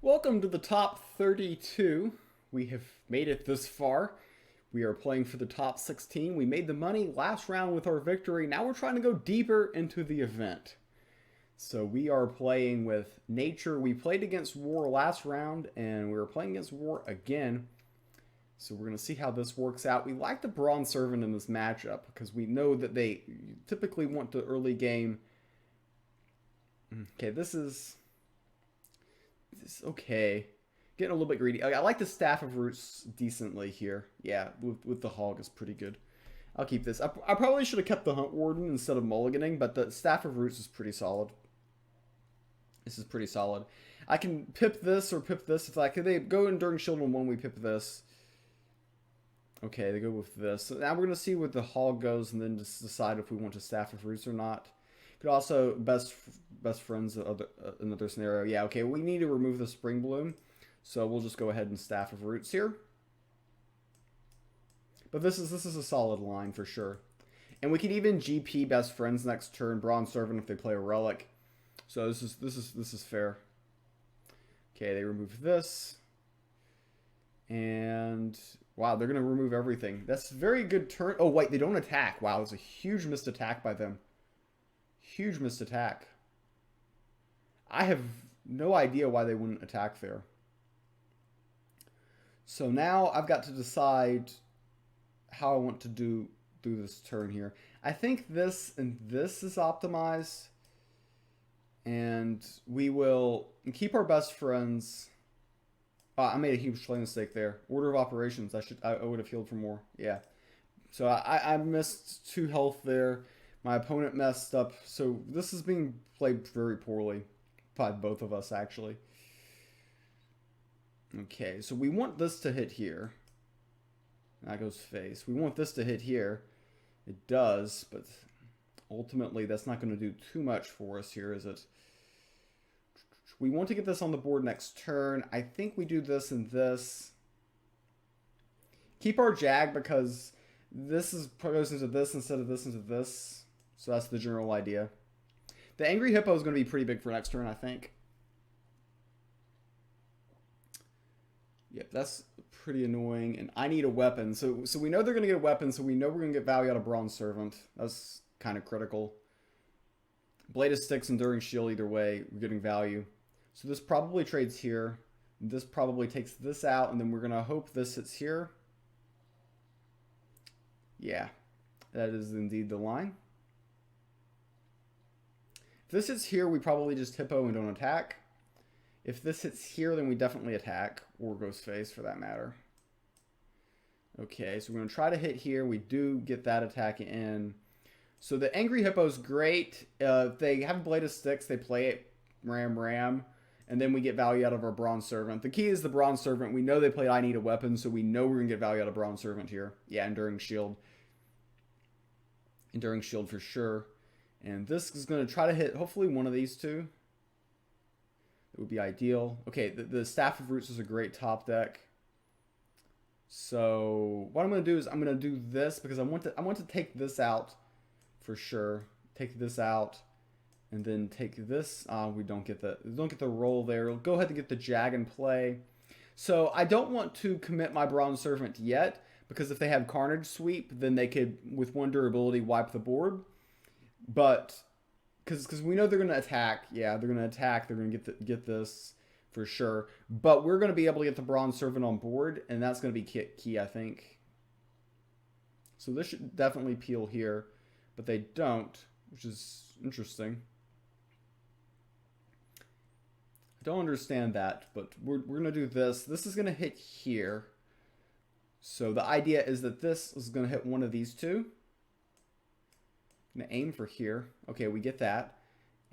Welcome to the top 32. We have made it this far. We are playing for the top 16. We made the money last round with our victory. Now we're trying to go deeper into the event. So we are playing with Nature. We played against War last round, and we were playing against War again. So we're going to see how this works out. We like the Bronze Servant in this matchup because we know that they typically want the early game. Okay, this is okay. Getting a little bit greedy. I like the Staff of Roots decently here. Yeah, with the Hog is pretty good. I'll keep this. I probably should have kept the Hunt Warden instead of mulliganing, but the Staff of Roots is pretty solid. This is pretty solid. I can pip this or pip this. If they go Enduring Shield on one, we pip this. Okay, they go with this. So now we're going to see where the Hog goes and then just decide if we want to Staff of Roots or not. Could also best friends another scenario. Yeah, okay, we need to remove the Spring Bloom. So we'll just go ahead and Staff of Roots here. But this is a solid line for sure. And we can even GP best friends next turn, Bronze Servant if they play a relic. So this is fair. Okay, they remove this. And wow, they're gonna remove everything. That's a very good turn. Oh wait, they don't attack. Wow, it's a huge missed attack by them. Huge missed attack. I have no idea why they wouldn't attack there. So now I've got to decide how I want to do this turn here. I think this and this is optimized. And we will keep our best friends. I made a huge play mistake there. Order of operations. I would have healed for more. Yeah. So I missed 2 health there. My opponent messed up. So this is being played very poorly by both of us, actually. Okay, so we want this to hit here. That goes face. We want this to hit here. It does, but ultimately that's not going to do too much for us here, is it? We want to get this on the board next turn. I think we do this and this. Keep our Jag because this goes into this instead of this into this. So that's the general idea. The Angry Hippo is going to be pretty big for next turn, I think. Yep, that's pretty annoying. And I need a weapon. So we know they're going to get a weapon, so we know we're going to get value out of Bronze Servant. That's kind of critical. Blade of Sticks, Enduring Shield, either way, we're getting value. So this probably trades here. This probably takes this out, and then we're going to hope this hits here. Yeah, that is indeed the line. If this hits here, we probably just hippo and don't attack. If this hits here, then we definitely attack, or goes face for that matter. Okay, so we're going to try to hit here. We do get that attack in. So the Angry Hippo is great. If they have a Blade of Sticks, they play it ram, and then we get value out of our Bronze Servant. The key is the Bronze Servant. We know they played I Need a Weapon, so we know we're going to get value out of Bronze Servant here. Yeah, Enduring Shield. Enduring Shield for sure. And this is going to try to hit hopefully one of these two. It would be ideal. Okay, the Staff of Roots is a great top deck. So what I'm going to do is I'm going to do this because I want to take this out for sure. Take this out and then take this. We don't get the roll there. We'll go ahead and get the Jag in play. So I don't want to commit my Bronze Servant yet because if they have Carnage Sweep, then they could with 1 durability wipe the board. But because we know they're going to attack. Yeah, they're going to attack. They're going to get this for sure. But we're going to be able to get the Bronze Servant on board, and that's going to be key, I think. So this should definitely peel here, but they don't, which is interesting. I don't understand that, but we're going to do this. This is going to hit here. So the idea is that this is going to hit one of these two. I'm going to aim for here. Okay, we get that.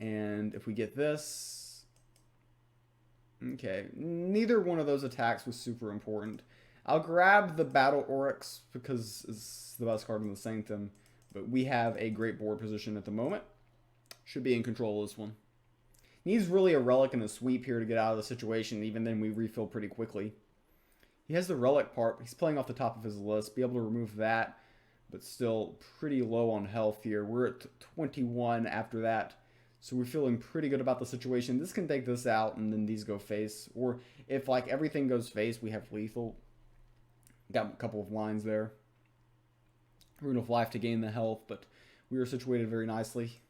And if we get this... Okay, neither one of those attacks was super important. I'll grab the Battle Oryx because it's the best card in the Sanctum. But we have a great board position at the moment. Should be in control of this one. Needs really a Relic and a Sweep here to get out of the situation. Even then we refill pretty quickly. He has the Relic part. He's playing off the top of his list. Be able to remove that. But still pretty low on health here. We're at 21 after that. So we're feeling pretty good about the situation. This can take this out, and then these go face. Or if like everything goes face, we have lethal. Got a couple of lines there. Rune of Life to gain the health, but we are situated very nicely.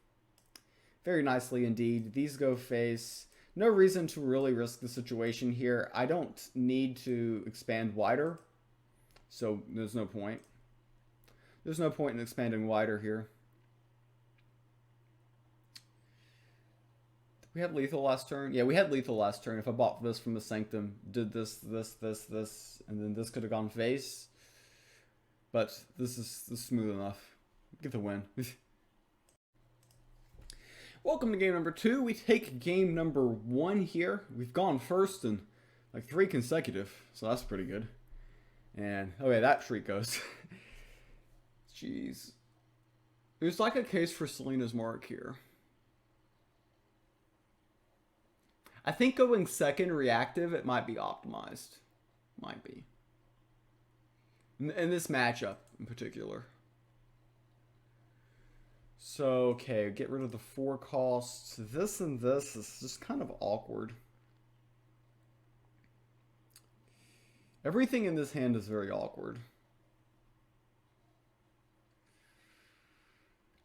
Very nicely indeed. These go face. No reason to really risk the situation here. I don't need to expand wider, so there's no point. There's no point in expanding wider here. Did we have lethal last turn? Yeah, we had lethal last turn. If I bought this from the Sanctum, did this, and then this could have gone face. But this is smooth enough. Get the win. Welcome to game number 2. We take game number 1 here. We've gone first in like 3 consecutive, so that's pretty good. And, oh yeah, that streak goes. Jeez. There's like a case for Selena's Mark here. I think going second reactive, it might be optimized. Might be. In this matchup in particular. So, okay, get rid of the 4 costs. This and this is just kind of awkward. Everything in this hand is very awkward.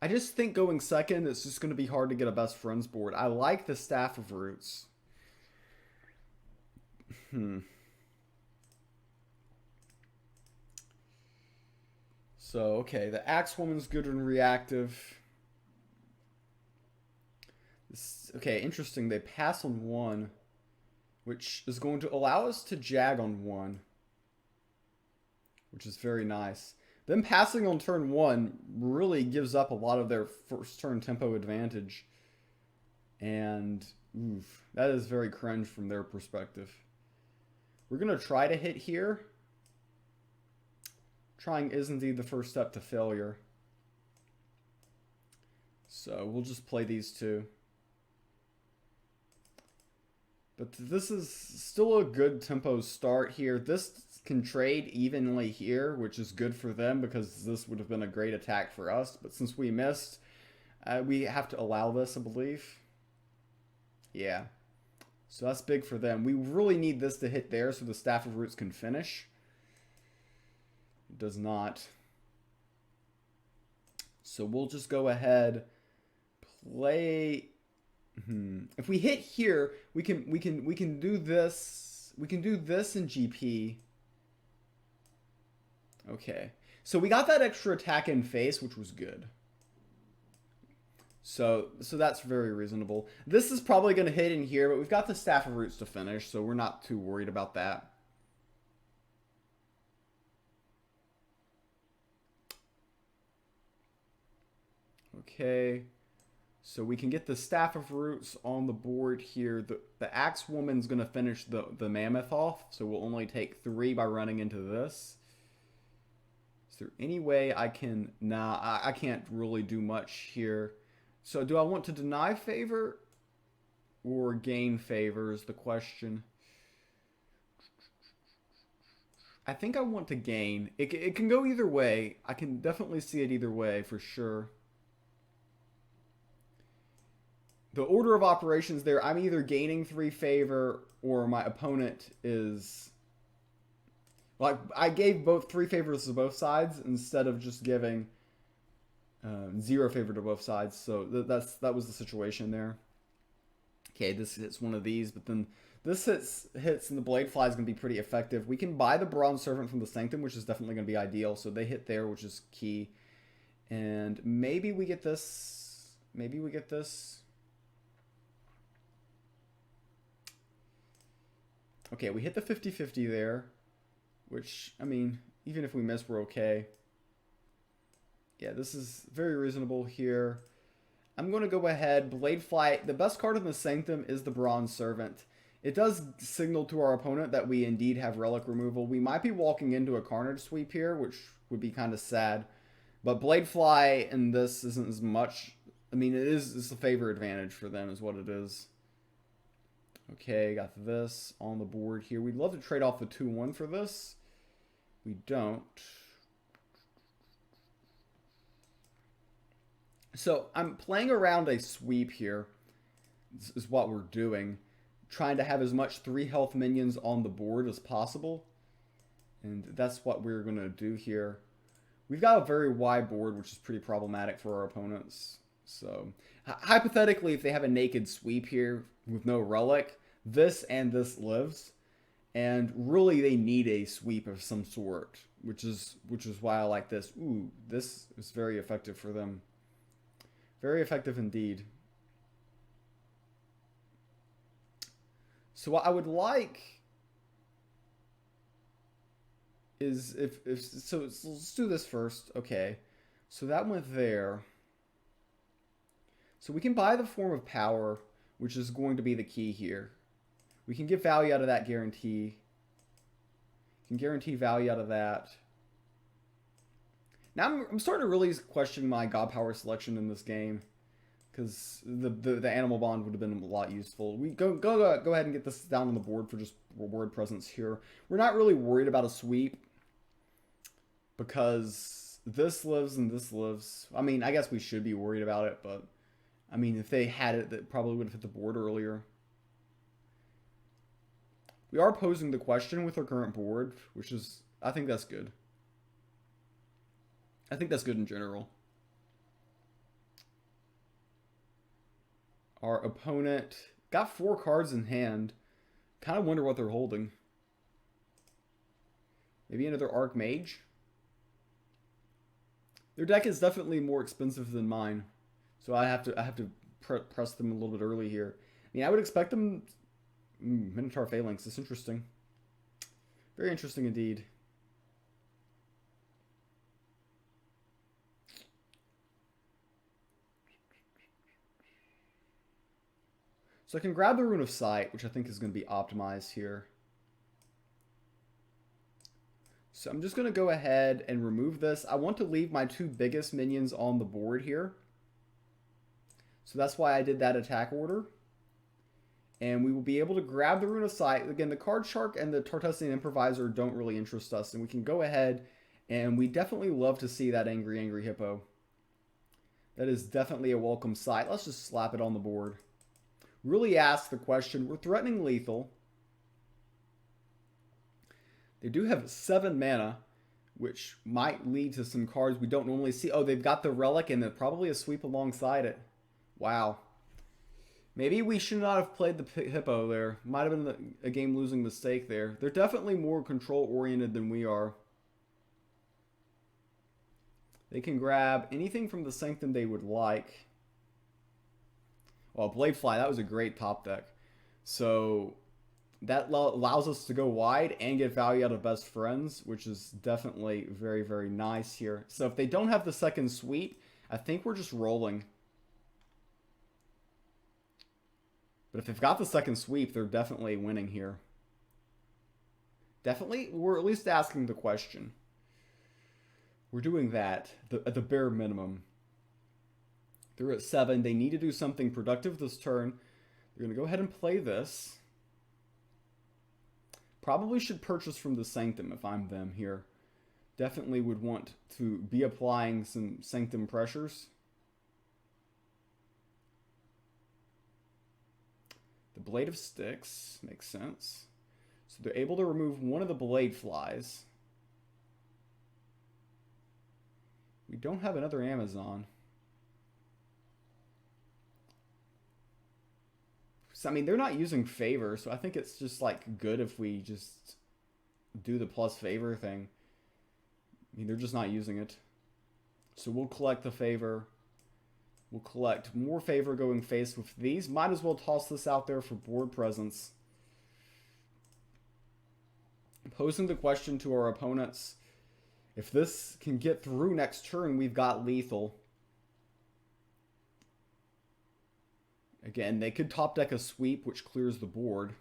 I just think going second, it's just going to be hard to get a best friends board. I like the Staff of Roots. So, okay, the Axe Woman's good and reactive. Okay, interesting. They pass on 1, which is going to allow us to jag on 1, which is very nice. Them passing on turn 1 really gives up a lot of their first turn tempo advantage. And, oof, that is very cringe from their perspective. We're going to try to hit here. Trying is indeed the first step to failure. So we'll just play these 2. But this is still a good tempo start here. This can trade evenly here, which is good for them because this would have been a great attack for us. But since we missed, we have to allow this, I believe. Yeah. So that's big for them. We really need this to hit there so the Staff of Roots can finish. It does not. So we'll just go ahead, play. If we hit here, we can do this. We can do this in GP. Okay. So we got that extra attack in face, which was good. So that's very reasonable. This is probably going to hit in here, but we've got the Staff of Roots to finish, so we're not too worried about that. Okay. So we can get the Staff of Roots on the board here. The Axe Woman's going to finish the Mammoth off, so we'll only take 3 by running into this. Is there any way I can... Nah, I can't really do much here. So do I want to deny favor or gain favor is the question. I think I want to gain. It can go either way. I can definitely see it either way for sure. The order of operations there, I'm either gaining 3 favor or my opponent is... Like, I gave both 3 favors to both sides instead of just giving 0 favor to both sides. So that was the situation there. Okay, this hits one of these, but then this hits and the Blade Fly is going to be pretty effective. We can buy the Bronze Servant from the Sanctum, which is definitely going to be ideal. So they hit there, which is key. And maybe we get this. Maybe we get this. Okay, we hit the 50-50 there, which, I mean, even if we miss, we're okay. Yeah, this is very reasonable here. I'm going to go ahead, Blade Flight. The best card in the Sanctum is the Bronze Servant. It does signal to our opponent that we indeed have relic removal. We might be walking into a Carnage Sweep here, which would be kind of sad. But Blade Fly in this isn't as much. I mean, it's a favor advantage for them is what it is. Okay, got this on the board here. We'd love to trade off the 2-1 for this. We don't. So I'm playing around a sweep here. is what we're doing. Trying to have as much 3 health minions on the board as possible. And that's what we're going to do here. We've got a very wide board, which is pretty problematic for our opponents. So, hypothetically, if they have a naked sweep here with no relic, this and this lives. And really, they need a sweep of some sort, which is why I like this. Ooh, this is very effective for them. Very effective indeed. So what I would like is so let's do this first. Okay, so that went there. So we can buy the form of power, which is going to be the key here. We can get value out of that guarantee. Can guarantee value out of that. Now I'm starting to really question my god power selection in this game, because the animal bond would have been a lot useful. We go ahead and get this down on the board for just reward presence here. We're not really worried about a sweep because this lives and this lives. I mean, I guess we should be worried about it, but I mean, if they had it, that probably would have hit the board earlier. We are posing the question with our current board, which is, I think that's good. I think that's good in general. Our opponent got 4 cards in hand. Kind of wonder what they're holding. Maybe another Archmage. Their deck is definitely more expensive than mine, so I have to press them a little bit early here. I mean, I would expect them. Minotaur Phalanx. It's interesting. Very interesting indeed. So I can grab the Rune of Sight, which I think is going to be optimized here. So I'm just going to go ahead and remove this. I want to leave my 2 biggest minions on the board here. So that's why I did that attack order. And we will be able to grab the Rune of Sight. Again, the Card Shark and the Tartessian Improviser don't really interest us. And we can go ahead, and we definitely love to see that Angry Hippo. That is definitely a welcome sight. Let's just slap it on the board. Really ask the question. We're threatening lethal. They do have 7 mana, which might lead to some cards we don't normally see. Oh, they've got the Relic and then probably a sweep alongside it. Wow. Maybe we should not have played the Hippo there. Might have been a game-losing mistake there. They're definitely more control-oriented than we are. They can grab anything from the Sanctum they would like. Well, Bladefly, that was a great top deck. So that allows us to go wide and get value out of Best Friends, which is definitely very, very nice here. So if they don't have the second sweep, I think we're just rolling. But if they've got the second sweep, they're definitely winning here. Definitely, we're at least asking the question. We're doing that at the bare minimum. They're at 7. They need to do something productive this turn. They're going to go ahead and play this. Probably should purchase from the Sanctum if I'm them here. Definitely would want to be applying some Sanctum pressures. The Blade of Sticks makes sense. So they're able to remove one of the Blade Flies. We don't have another Amazon. So, I mean, they're not using Favor, so I think it's just, like, good if we just do the plus Favor thing. I mean, they're just not using it. So we'll collect the Favor. We'll collect more Favor going face with these. Might as well toss this out there for board presence. Posing the question to our opponents. If this can get through next turn, we've got lethal. Again, they could top deck a sweep, which clears the board.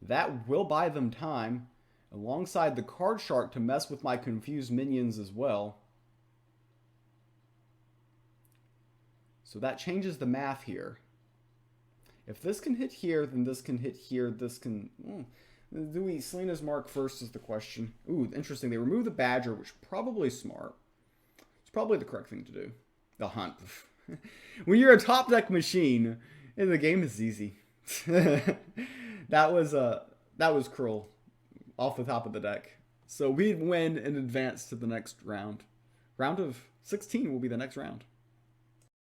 That will buy them time, alongside the Card Shark to mess with my confused minions as well. So that changes the math here. If this can hit here, then this can hit here. This can... do we Selena's Mark first is the question. Ooh, interesting. They remove the Badger, which is probably smart. It's probably the correct thing to do. The Hunt. When you're a top deck machine, the game is easy. That was cruel off the top of the deck. So we'd win and advance to the next round. Round of 16 will be the next round.